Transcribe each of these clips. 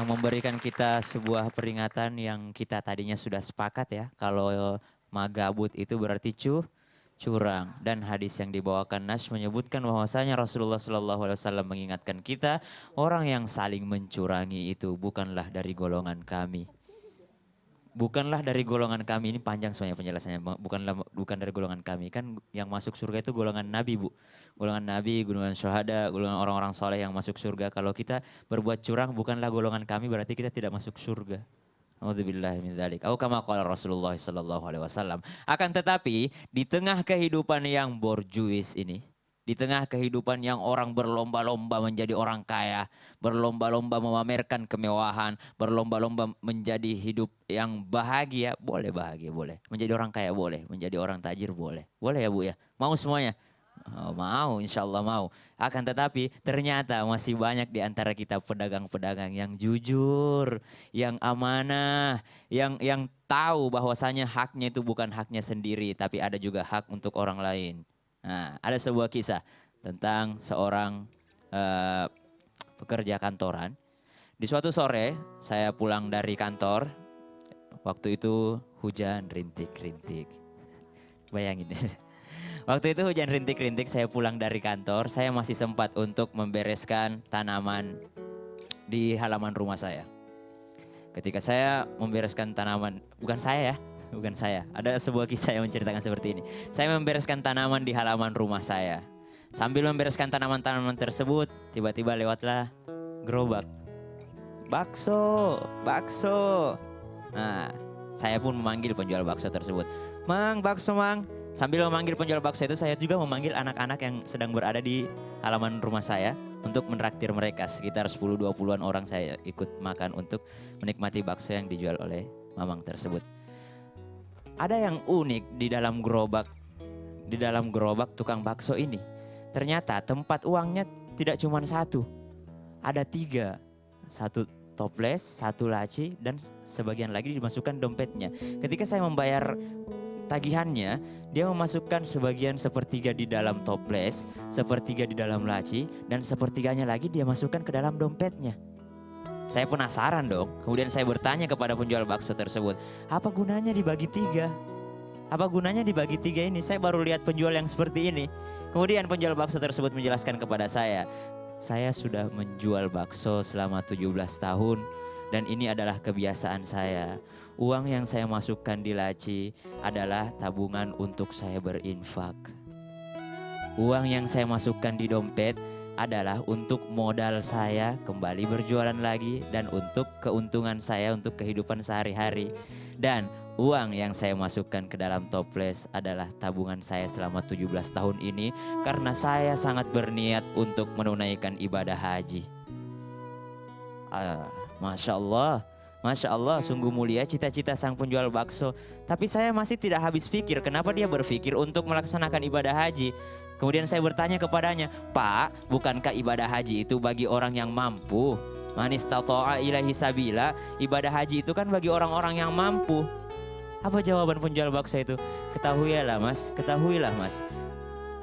memberikan kita sebuah peringatan yang kita tadinya sudah sepakat ya. Kalau magabut itu berarti curang. Dan hadis yang dibawakan Nas menyebutkan bahwasanya Rasulullah Shallallahu Alaihi Wasallam mengingatkan kita, orang yang saling mencurangi itu bukanlah dari golongan kami. Bukanlah dari golongan kami, ini panjang sebenarnya penjelasannya. Bukan dari golongan kami. Kan yang masuk surga itu golongan Nabi, Bu. Golongan Nabi, golongan syuhada, golongan orang-orang soleh yang masuk surga. Kalau kita berbuat curang bukanlah golongan kami, berarti kita tidak masuk surga. Auzubillahi min dzalik. Atau kama qala Rasulullah sallallahu alaihi wasallam. Akan tetapi di tengah kehidupan yang borjuis ini, di tengah kehidupan yang orang berlomba-lomba menjadi orang kaya, berlomba-lomba memamerkan kemewahan, berlomba-lomba menjadi hidup yang bahagia, boleh bahagia, boleh. Menjadi orang kaya boleh, menjadi orang tajir boleh. Boleh ya Bu ya? Mau semuanya? Oh, mau, insya Allah mau. Akan tetapi ternyata masih banyak di antara kita pedagang-pedagang yang jujur, yang amanah, yang tahu bahwasanya haknya itu bukan haknya sendiri, tapi ada juga hak untuk orang lain. Nah, ada sebuah kisah tentang seorang eh, pekerja kantoran. Di suatu sore, saya pulang dari kantor. Waktu itu hujan rintik-rintik. Bayangin. Waktu itu hujan rintik-rintik, saya pulang dari kantor. Saya masih sempat untuk membereskan tanaman di halaman rumah saya. Ketika saya membereskan tanaman, bukan saya ya, bukan saya. Ada sebuah kisah yang menceritakan seperti ini. Saya membereskan tanaman di halaman rumah saya. Sambil membereskan tanaman-tanaman tersebut, tiba-tiba lewatlah gerobak. Bakso, bakso. Nah, saya pun memanggil penjual bakso tersebut. Mang, bakso mang. Sambil memanggil penjual bakso itu, saya juga memanggil anak-anak yang sedang berada di halaman rumah saya untuk menraktir mereka. Sekitar 10-20an orang saya ikut makan untuk menikmati bakso yang dijual oleh mamang tersebut. Ada yang unik di dalam gerobak tukang bakso ini. Ternyata tempat uangnya tidak cuma satu, ada 3. Satu toples, satu laci, dan sebagian lagi dimasukkan dompetnya. Ketika saya membayar tagihannya, dia memasukkan sebagian sepertiga di dalam toples, sepertiga di dalam laci, dan sepertiganya lagi dia masukkan ke dalam dompetnya. Saya penasaran dong, kemudian saya bertanya kepada penjual bakso tersebut, apa gunanya dibagi 3? Apa gunanya dibagi 3 ini? Saya baru lihat penjual yang seperti ini. Kemudian penjual bakso tersebut menjelaskan kepada saya sudah menjual bakso selama 17 tahun dan ini adalah kebiasaan saya. Uang yang saya masukkan di laci adalah tabungan untuk saya berinfak. Uang yang saya masukkan di dompet adalah untuk modal saya kembali berjualan lagi dan untuk keuntungan saya untuk kehidupan sehari-hari. Dan uang yang saya masukkan ke dalam toples adalah tabungan saya selama 17 tahun ini karena saya sangat berniat untuk menunaikan ibadah haji. Masya Allah, Masya Allah, sungguh mulia cita-cita sang penjual bakso. Tapi saya masih tidak habis pikir kenapa dia berpikir untuk melaksanakan ibadah haji. Kemudian saya bertanya kepadanya, Pak, bukankah ibadah haji itu bagi orang yang mampu? Man istata'a ilaihi sabila, ibadah haji itu kan bagi orang-orang yang mampu. Apa jawaban penjual bakso itu? Ketahuilah mas,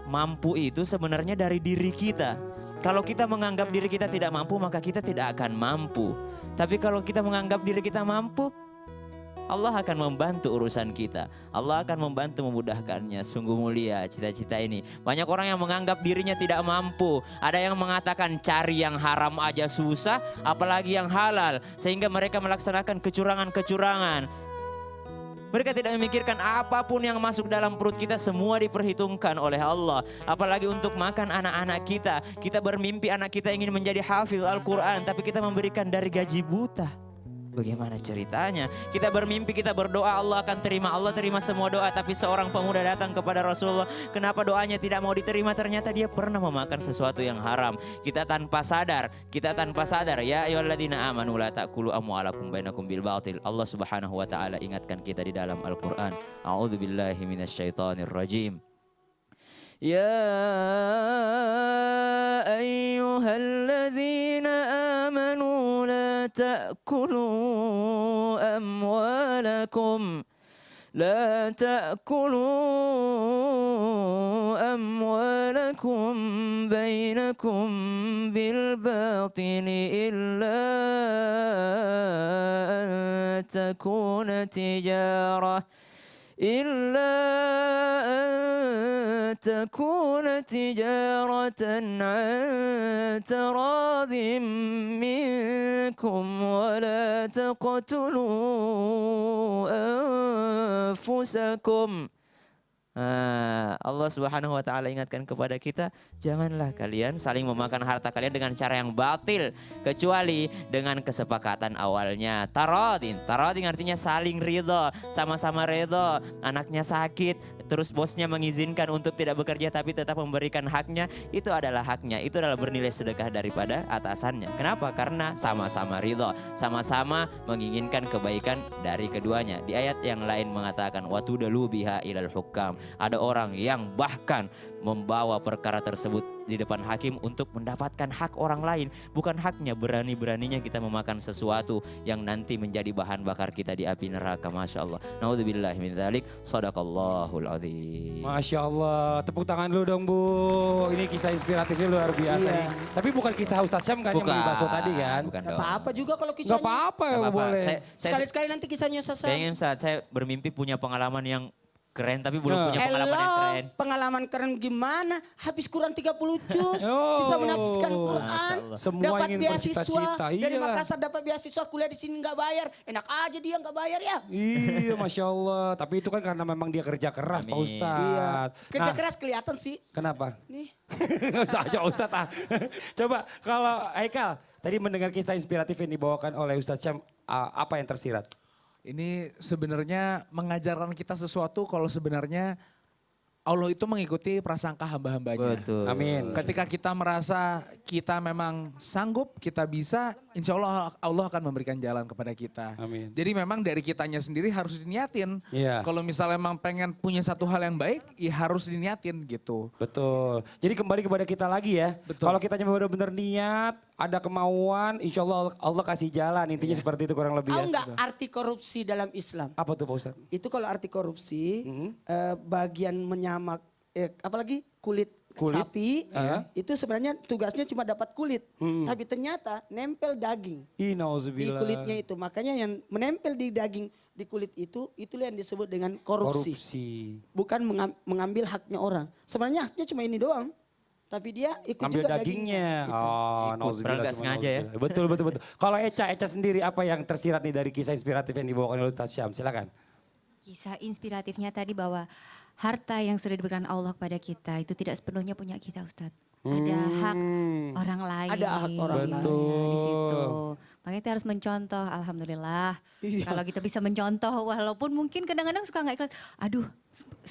mampu itu sebenarnya dari diri kita. Kalau kita menganggap diri kita tidak mampu, maka kita tidak akan mampu. Tapi kalau kita menganggap diri kita mampu, Allah akan membantu urusan kita. Allah akan membantu memudahkannya. Sungguh mulia cita-cita ini. Banyak orang yang menganggap dirinya tidak mampu. Ada yang mengatakan cari yang haram aja susah, apalagi yang halal. Sehingga mereka melaksanakan kecurangan-kecurangan. Mereka tidak memikirkan apapun yang masuk dalam perut kita semua diperhitungkan oleh Allah. Apalagi untuk makan anak-anak kita. Kita bermimpi anak kita ingin menjadi hafiz Al-Quran, tapi kita memberikan dari gaji buta. Bagaimana ceritanya? Kita bermimpi, kita berdoa, Allah akan terima. Allah terima semua doa. Tapi seorang pemuda datang kepada Rasulullah. Kenapa doanya tidak mau diterima? Ternyata dia pernah memakan sesuatu yang haram. Kita tanpa sadar. Ya ayyuhalladzina amanu la ta'kulu amwalakum bainakum bil batil. Allah Subhanahu wa taala ingatkan kita di dalam Al-Qur'an. A'udzubillahi minasyaitonir rajim. Ya ayyuhalladzina amanu la ta'kulu amwalakum لا تأكلوا أموالكم بينكم بالباطل إلا أن تكون تجارة عن تراض منكم ولا تقتلوا أنفسكم. Allah Subhanahu wa taala ingatkan kepada kita, janganlah kalian saling memakan harta kalian dengan cara yang batil kecuali dengan kesepakatan awalnya. Taradin artinya saling ridho, sama-sama ridho. Anaknya sakit, terus bosnya mengizinkan untuk tidak bekerja tapi tetap memberikan haknya, itu adalah haknya. Itu adalah bernilai sedekah daripada atasannya. Kenapa? Karena sama-sama ridho, sama-sama menginginkan kebaikan dari keduanya. Di ayat yang lain mengatakan watudalu biha ilal hukam. Ada orang yang bahkan membawa perkara tersebut di depan hakim untuk mendapatkan hak orang lain, bukan haknya. Berani-beraninya kita memakan sesuatu yang nanti menjadi bahan bakar kita di api neraka. Masya Allah. Naudzubillahi min dzalik. Shadaqallahul adzim. Masya Allah, tepuk tangan dulu dong Bu. Ini kisah inspiratifnya luar biasa nih. Tapi bukan kisah Ustadz Syam kan yang beli bakso tadi kan? Bukan Gak dong. apa-apa juga kalau kisahnya. Gak apa-apa ya boleh. Sekali-sekali nanti kisahnya Ustadz Syam. Pengen saat saya bermimpi punya pengalaman yang keren tapi belum punya pengalaman yang keren. Pengalaman keren gimana? Habis Quran 30 juz, bisa menafsirkan Quran, Semua dapat ingin beasiswa bercita-cita, dari iya. Makassar, dapat beasiswa kuliah di sini nggak bayar. Enak aja dia nggak bayar ya. Iya Masya Allah, tapi itu kan karena memang dia kerja keras Pak Amin. Ustadz. Iya. Kerja Nah, keras kelihatan sih. kenapa? Nih. Gak usah aja Ustadz ah. Coba kalau Haikal, tadi mendengar kisah inspiratif yang dibawakan oleh Ustadz Syam, apa yang tersirat? Ini sebenarnya mengajarkan kita sesuatu kalau sebenarnya Allah itu mengikuti prasangka hamba-hambanya. Betul. Amin. Ketika kita merasa kita memang sanggup, kita bisa, insya Allah Allah akan memberikan jalan kepada kita. Amin. Jadi memang dari kitanya sendiri harus diniatin. Iya. Kalau misalnya emang pengen punya satu hal yang baik, ya harus diniatin gitu. Betul. Jadi kembali kepada kita lagi ya. Betul. Kalau kitanya benar-benar niat, ada kemauan, insya Allah Allah kasih jalan. Intinya seperti itu kurang lebih Tahu ya. nggak arti korupsi dalam Islam? Apa tuh Pak Ustadz? Itu kalau arti korupsi, bagian menyamak, apalagi kulit sapi, itu sebenarnya tugasnya cuma dapat kulit. Tapi ternyata nempel daging di Nauzubillah. kulitnya itu. Makanya yang menempel di daging, di kulit itulah yang disebut dengan korupsi. Bukan mengambil haknya orang. Sebenarnya haknya cuma ini doang. Tapi dia ikut Ambil juga dagingnya. Gitu. Oh, Padahal nggak sengaja ya. Betul. Kalau Eca sendiri apa yang tersirat nih dari kisah inspiratif yang dibawakan oleh Ustadz Syam? Silakan. Kisah inspiratifnya tadi bahwa harta yang sudah diberikan Allah kepada kita itu tidak sepenuhnya punya kita Ustadz. Ada hak orang lain. Ada hak orang lain. Di situ. Makanya kita harus mencontoh, alhamdulillah. Kalau kita bisa mencontoh, walaupun mungkin kadang-kadang suka nggak ikhlas. Aduh,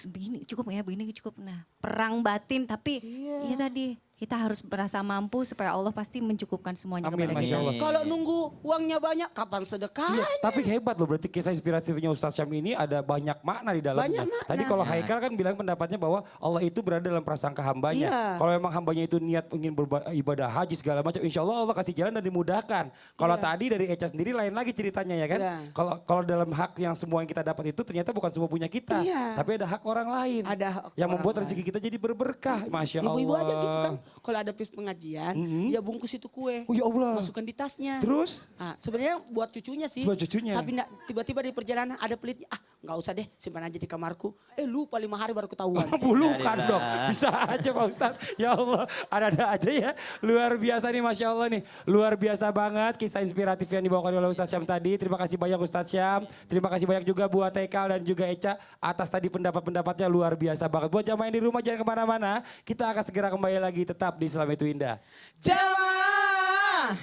begini cukup nggak ya, begini cukup. Nah, perang batin, tapi iya tadi kita harus merasa mampu supaya Allah pasti mencukupkan semuanya Amin, kepada Masya kita. Allah. Kalau nunggu uangnya banyak, kapan sedekah? Iya, tapi hebat loh berarti kisah inspiratifnya Ustadz Syam ini ada banyak makna di dalamnya. Banyak makna. Tadi kalau Haikal kan bilang pendapatnya bahwa Allah itu berada dalam prasangka hambanya. Iya. Kalau memang hambanya itu niat ingin beribadah haji segala macam, insya Allah Allah kasih jalan dan dimudahkan. Kalau tadi dari Eca sendiri lain lagi ceritanya ya kan. Iya. Kalau dalam hak yang semua yang kita dapat itu ternyata bukan semua punya kita. Iya. Tapi ada hak orang lain. Ada hak yang orang membuat lain. rezeki kita jadi berberkah. Masya Allah. Ibu-ibu aja gitu kan. Kalau ada pengajian, dia bungkus itu kue. Oh ya Allah. Masukkan di tasnya. Terus? Nah, sebenarnya buat cucunya sih. Buat cucunya. Tapi tiba-tiba di perjalanan ada pelitnya. Ah, nggak usah deh, simpan aja di kamarku. Lupa 5 hari baru ketahuan. Bukan dong, bisa aja Pak Ustadz. Ya Allah, ada aja ya. Luar biasa nih Masya Allah nih. Luar biasa banget kisah inspiratif yang dibawakan oleh Ustadz Syam tadi. Terima kasih banyak Ustadz Syam. Terima kasih banyak juga buat Haikal dan juga Eca atas tadi pendapat-pendapatnya luar biasa banget. Buat jamaah yang di rumah jangan kemana-mana. Kita akan segera kembali lagi tetap di Islam Itu Indah. Jamaah.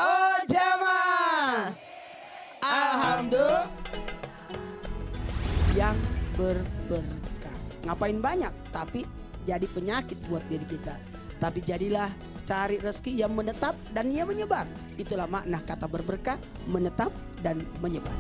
Oh jamaah. Alhamdulillah. Yang berberkah. Ngapain banyak, tapi jadi penyakit buat diri kita. Tapi jadilah cari rezeki yang menetap dan ia menyebar. Itulah makna kata berberkah, menetap dan menyebar.